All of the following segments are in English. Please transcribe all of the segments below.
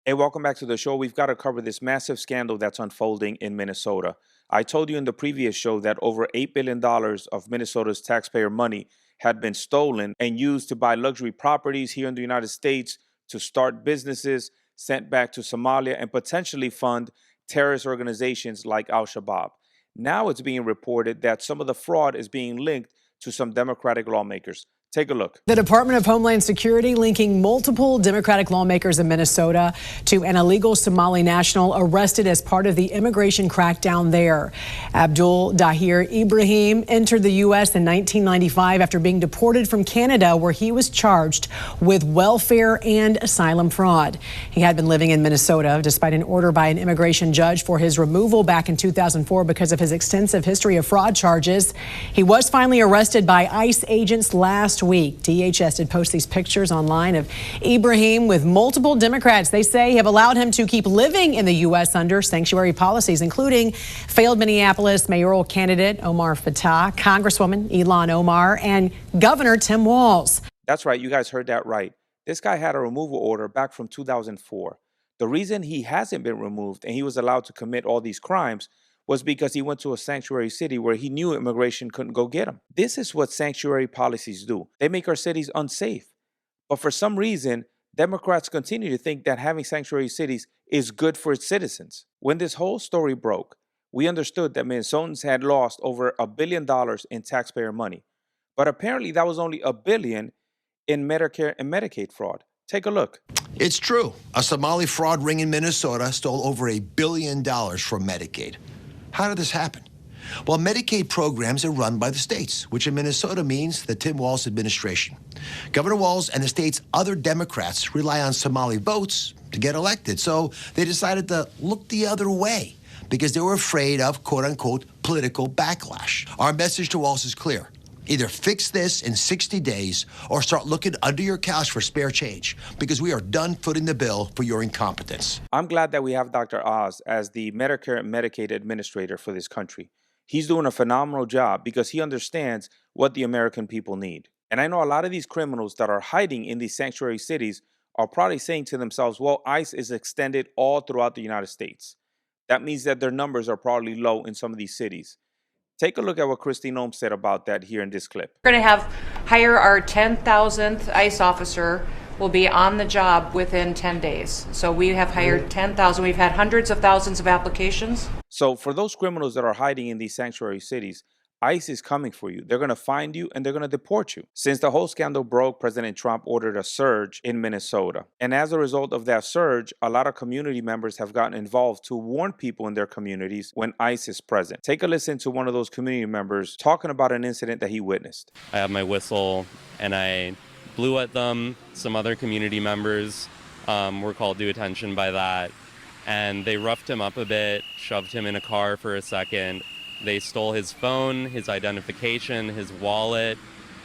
Hey, welcome back to the show. We've got to cover this massive scandal that's unfolding in Minnesota. I told you in the previous show that over $8 billion of Minnesota's taxpayer money had been stolen and used to buy luxury properties here in the United States, to start businesses, sent back to Somalia, and potentially fund terrorist organizations like Al-Shabaab. Now it's being reported that some of the fraud is being linked to some Democratic lawmakers. Take a look. The Department of Homeland Security linking multiple Democratic lawmakers in Minnesota to an illegal Somali national arrested as part of the immigration crackdown there. Abdul Dahir Ibrahim entered the U.S. in 1995 after being deported from Canada, where he was charged with welfare and asylum fraud. He had been living in Minnesota despite an order by an immigration judge for his removal back in 2004 because of his extensive history of fraud charges. He was finally arrested by ICE agents last week. DHS did post these pictures online of Ibrahim with multiple Democrats they say have allowed him to keep living in the U.S. under sanctuary policies, including failed Minneapolis mayoral candidate Omar Fattah, Congresswoman Ilhan Omar, and Governor Tim Walz. That's right. You guys heard that right. This guy had a removal order back from 2004. The reason he hasn't been removed and he was allowed to commit all these crimes was because he went to a sanctuary city where he knew immigration couldn't go get him. This is what sanctuary policies do. They make our cities unsafe. But for some reason, Democrats continue to think that having sanctuary cities is good for its citizens. When this whole story broke, we understood that Minnesotans had lost over $1 billion in taxpayer money. But apparently that was only $1 billion in Medicare and Medicaid fraud. Take a look. It's true. A Somali fraud ring in Minnesota stole over $1 billion from Medicaid. How did this happen? Well, Medicaid programs are run by the states, which in Minnesota means the Tim Walz administration. Governor Walz and the state's other Democrats rely on Somali votes to get elected, so they decided to look the other way because they were afraid of, quote-unquote, political backlash. Our message to Walz is clear. Either fix this in 60 days or start looking under your couch for spare change, because we are done footing the bill for your incompetence. I'm glad that we have Dr. Oz as the Medicare and Medicaid administrator for this country. He's doing a phenomenal job because he understands what the American people need. And I know a lot of these criminals that are hiding in these sanctuary cities are probably saying to themselves, well, ICE is extended all throughout the United States. That means that their numbers are probably low in some of these cities. Take a look at what Christine Ohm said about that here in this clip. We're going to hire our 10,000th ICE officer, will be on the job within 10 days. So we have hired 10,000. We've had hundreds of thousands of applications. So for those criminals that are hiding in these sanctuary cities, ICE is coming for you. They're going to find you and they're going to deport you. Since the whole scandal broke, President Trump ordered a surge in Minnesota. And as a result of that surge, a lot of community members have gotten involved to warn people in their communities when ICE is present. Take a listen to one of those community members talking about an incident that he witnessed. I have my whistle and I blew at them. Some other community members were called to attention by that. And they roughed him up a bit, shoved him in a car for a second. They stole his phone, his identification, his wallet,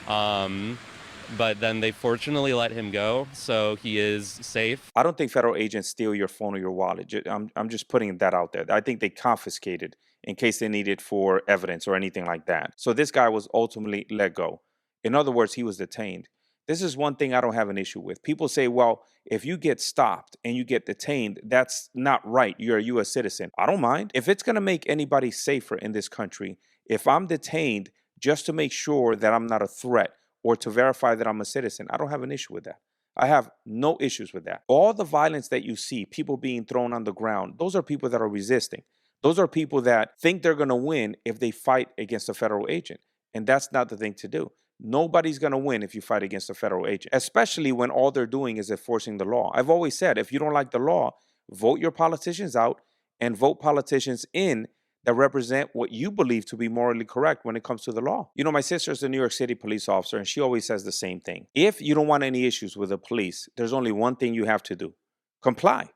but then they fortunately let him go, so he is safe. I don't think federal agents steal your phone or your wallet. I'm just putting that out there. I think they confiscated in case they need it for evidence or anything like that. So this guy was ultimately let go. In other words, he was detained. This is one thing I don't have an issue with. People say, well, if you get stopped and you get detained, that's not right. You're a U.S. citizen. I don't mind. If it's going to make anybody safer in this country, if I'm detained just to make sure that I'm not a threat or to verify that I'm a citizen, I don't have an issue with that. I have no issues with that. All the violence that you see, people being thrown on the ground, those are people that are resisting. Those are people that think they're going to win if they fight against a federal agent. And that's not the thing to do. Nobody's going to win if you fight against a federal agent, especially when all they're doing is enforcing the law. I've always said, if you don't like the law, vote your politicians out and vote politicians in that represent what you believe to be morally correct when it comes to the law. You know, my sister's a New York City police officer, and she always says the same thing. If you don't want any issues with the police, there's only one thing you have to do. Comply.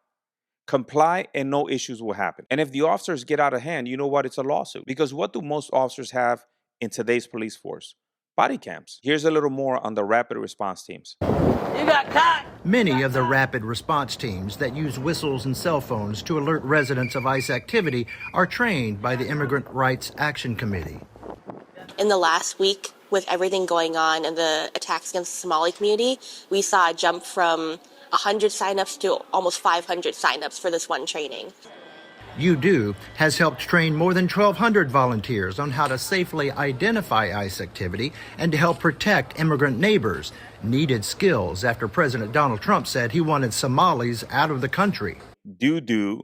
Comply and no issues will happen. And if the officers get out of hand, you know what? It's a lawsuit. Because what do most officers have in today's police force? Body cams. Here's a little more on the rapid response teams. You got caught. Many of the rapid response teams that use whistles and cell phones to alert residents of ICE activity are trained by the Immigrant Rights Action Committee. In the last week, with everything going on and the attacks against the Somali community, we saw a jump from 100 signups to almost 500 signups for this one training. UDO has helped train more than 1,200 volunteers on how to safely identify ICE activity and to help protect immigrant neighbors. Needed skills after President Donald Trump said he wanted Somalis out of the country. UDO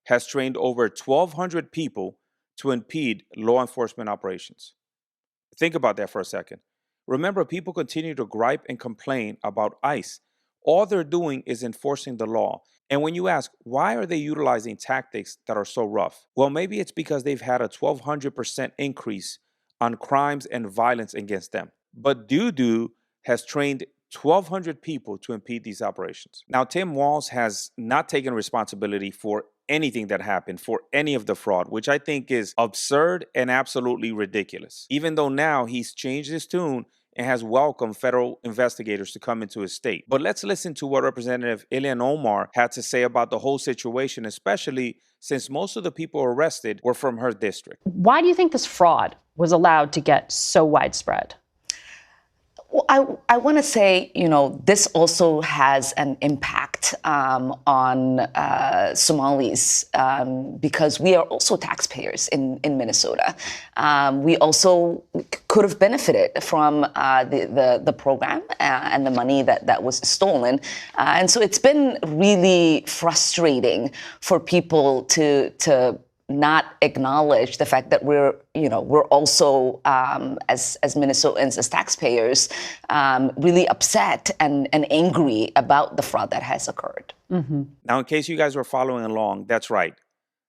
has trained over 1,200 people to impede law enforcement operations. Think about that for a second. Remember, people continue to gripe and complain about ICE. All they're doing is enforcing the law. And when you ask, why are they utilizing tactics that are so rough? Well, maybe it's because they've had a 1,200% increase on crimes and violence against them. But UDO has trained 1,200 people to impede these operations. Now, Tim Walz has not taken responsibility for anything that happened, for any of the fraud, which I think is absurd and absolutely ridiculous. Even though now he's changed his tune and has welcomed federal investigators to come into his state. But let's listen to what Representative Ilhan Omar had to say about the whole situation, especially since most of the people arrested were from her district. Why do you think this fraud was allowed to get so widespread? Well, I want to say, this also has an impact on Somalis because we are also taxpayers in Minnesota. We also could have benefited from the program and the money that was stolen. And so it's been really frustrating for people to not acknowledge the fact that we're also, as Minnesotans, as taxpayers, really upset and angry about the fraud that has occurred. Mm-hmm. Now, in case you guys were following along, that's right.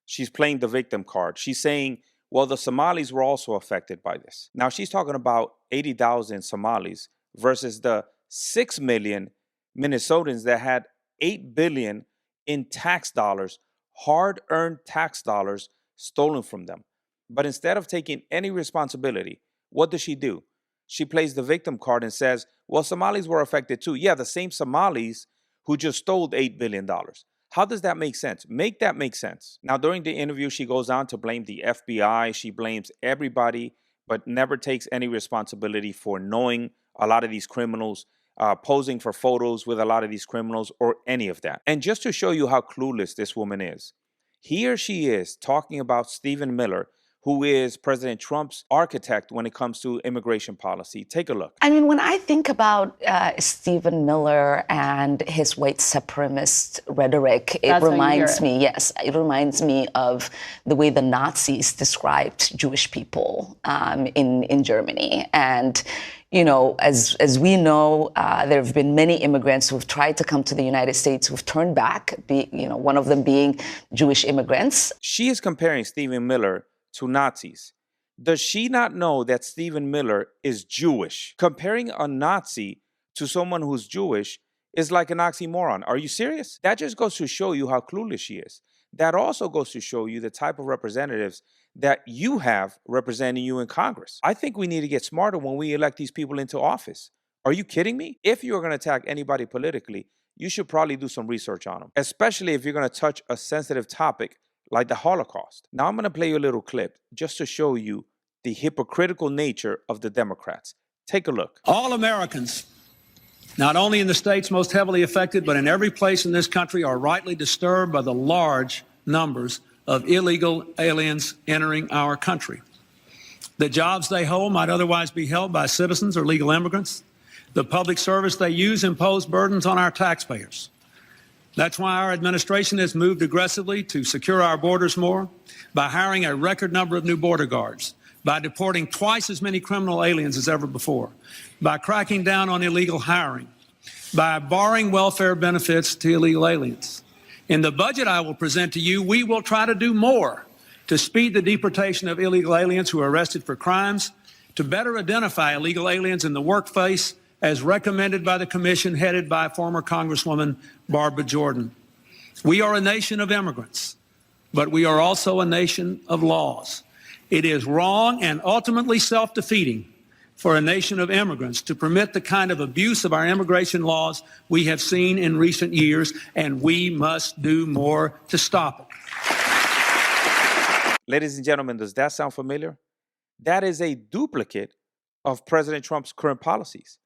She's playing the victim card. She's saying, well, the Somalis were also affected by this. Now, she's talking about 80,000 Somalis versus the 6 million Minnesotans that had $8 billion in tax dollars, hard-earned tax dollars stolen from them. But instead of taking any responsibility, what does she do? She plays the victim card and says, well, Somalis were affected too. Yeah, the same Somalis who just stole $8 billion. How does that make sense? Make that make sense. Now, during the interview, she goes on to blame the FBI. She blames everybody, but never takes any responsibility for knowing a lot of these criminals, posing for photos with a lot of these criminals, or any of that. And just to show you how clueless this woman is, here she is talking about Stephen Miller, who is President Trump's architect when it comes to immigration policy. Take a look. I mean, when I think about Stephen Miller and his white supremacist rhetoric, it reminds me of the way the Nazis described Jewish people in Germany. And as we know, there have been many immigrants who have tried to come to the United States who've turned back, one of them being Jewish immigrants. She is comparing Stephen Miller to Nazis. Does she not know that Stephen Miller is Jewish? Comparing a Nazi to someone who's Jewish is like an oxymoron. Are you serious? That just goes to show you how clueless she is. That also goes to show you the type of representatives that you have representing you in Congress. I think we need to get smarter when we elect these people into office. Are you kidding me? If you're going to attack anybody politically, you should probably do some research on them, especially if you're going to touch a sensitive topic like the Holocaust. Now I'm going to play you a little clip just to show you the hypocritical nature of the Democrats. Take a look. All Americans, not only in the states most heavily affected, but in every place in this country, are rightly disturbed by the large numbers of illegal aliens entering our country. The jobs they hold might otherwise be held by citizens or legal immigrants. The public service they use impose burdens on our taxpayers. That's why our administration has moved aggressively to secure our borders more, by hiring a record number of new border guards, by deporting twice as many criminal aliens as ever before, by cracking down on illegal hiring, by barring welfare benefits to illegal aliens. In the budget I will present to you, we will try to do more to speed the deportation of illegal aliens who are arrested for crimes, to better identify illegal aliens in the workplace, as recommended by the commission headed by former Congresswoman Barbara Jordan. We are a nation of immigrants, but we are also a nation of laws. It is wrong and ultimately self-defeating for a nation of immigrants to permit the kind of abuse of our immigration laws we have seen in recent years, and we must do more to stop it. Ladies and gentlemen, does that sound familiar? That is a duplicate of President Trump's current policies.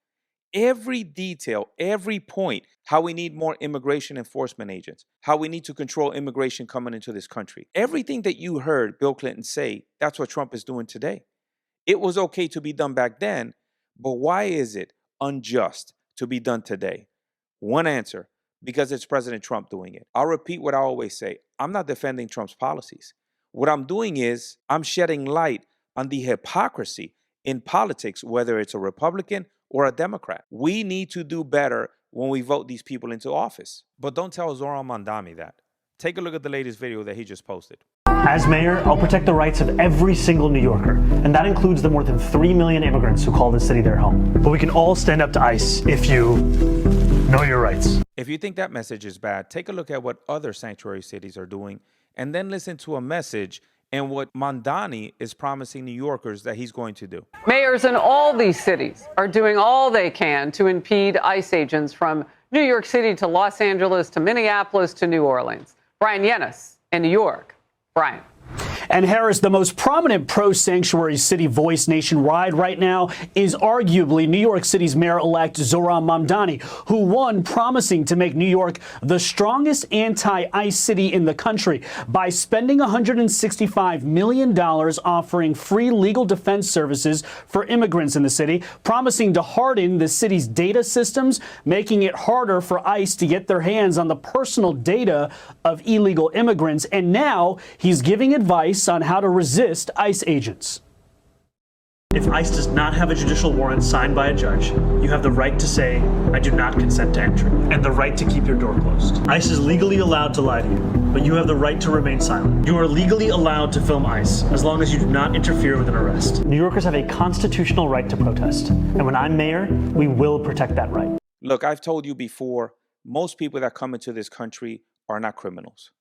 every detail, every point, how we need more immigration enforcement agents, how we need to control immigration coming into this country. Everything that you heard Bill Clinton say, that's what Trump is doing today. It was okay to be done back then, but why is it unjust to be done today? One answer, because it's President Trump doing it. I'll repeat what I always say. I'm not defending Trump's policies. What I'm doing is I'm shedding light on the hypocrisy in politics, whether it's a Republican or a Democrat. We need to do better when we vote these people into office. But don't tell Zoran Mandami that. Take a look at the latest video that he just posted. As mayor, I'll protect the rights of every single New Yorker, and that includes the more than 3 million immigrants who call this city their home. But we can all stand up to ICE if you know your rights. If you think that message is bad, take a look at what other sanctuary cities are doing, and then listen to a message and what Mandani is promising New Yorkers that he's going to do. Mayors in all these cities are doing all they can to impede ICE agents from New York City to Los Angeles to Minneapolis to New Orleans. Brian Yennis in New York. Brian. And Harris, the most prominent pro-sanctuary city voice nationwide right now is arguably New York City's mayor-elect Zoran Mamdani, who won promising to make New York the strongest anti-ICE city in the country by spending $165 million offering free legal defense services for immigrants in the city, promising to harden the city's data systems, making it harder for ICE to get their hands on the personal data of illegal immigrants. And now he's giving advice on how to resist ICE agents. If ICE does not have a judicial warrant signed by a judge, you have the right to say, I do not consent to entry, and the right to keep your door closed. ICE is legally allowed to lie to you, but you have the right to remain silent. You are legally allowed to film ICE, as long as you do not interfere with an arrest. New Yorkers have a constitutional right to protest, and when I'm mayor, we will protect that right. Look, I've told you before, most people that come into this country are not criminals.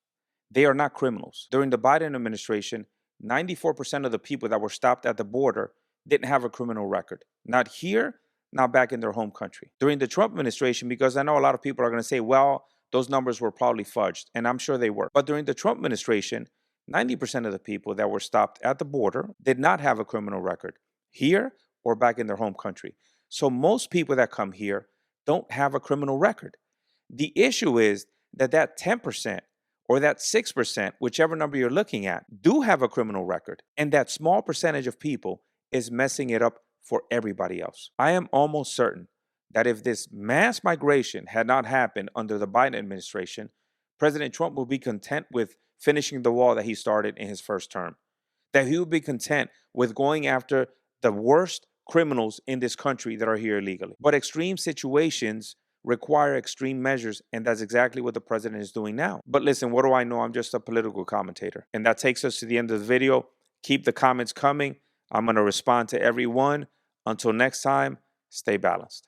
They are not criminals. During the Biden administration, 94% of the people that were stopped at the border didn't have a criminal record. Not here, not back in their home country. During the Trump administration, because I know a lot of people are going to say, well, those numbers were probably fudged, and I'm sure they were. But during the Trump administration, 90% of the people that were stopped at the border did not have a criminal record here or back in their home country. So most people that come here don't have a criminal record. The issue is that 10% or that 6%, whichever number you're looking at, do have a criminal record. And that small percentage of people is messing it up for everybody else. I am almost certain that if this mass migration had not happened under the Biden administration, President Trump would be content with finishing the wall that he started in his first term. That he would be content with going after the worst criminals in this country that are here illegally. But extreme situations require extreme measures, and that's exactly what the president is doing now. But listen, what do I know? I'm just a political commentator. And that takes us to the end of the video. Keep the comments coming. I'm going to respond to everyone. Until next time, stay balanced.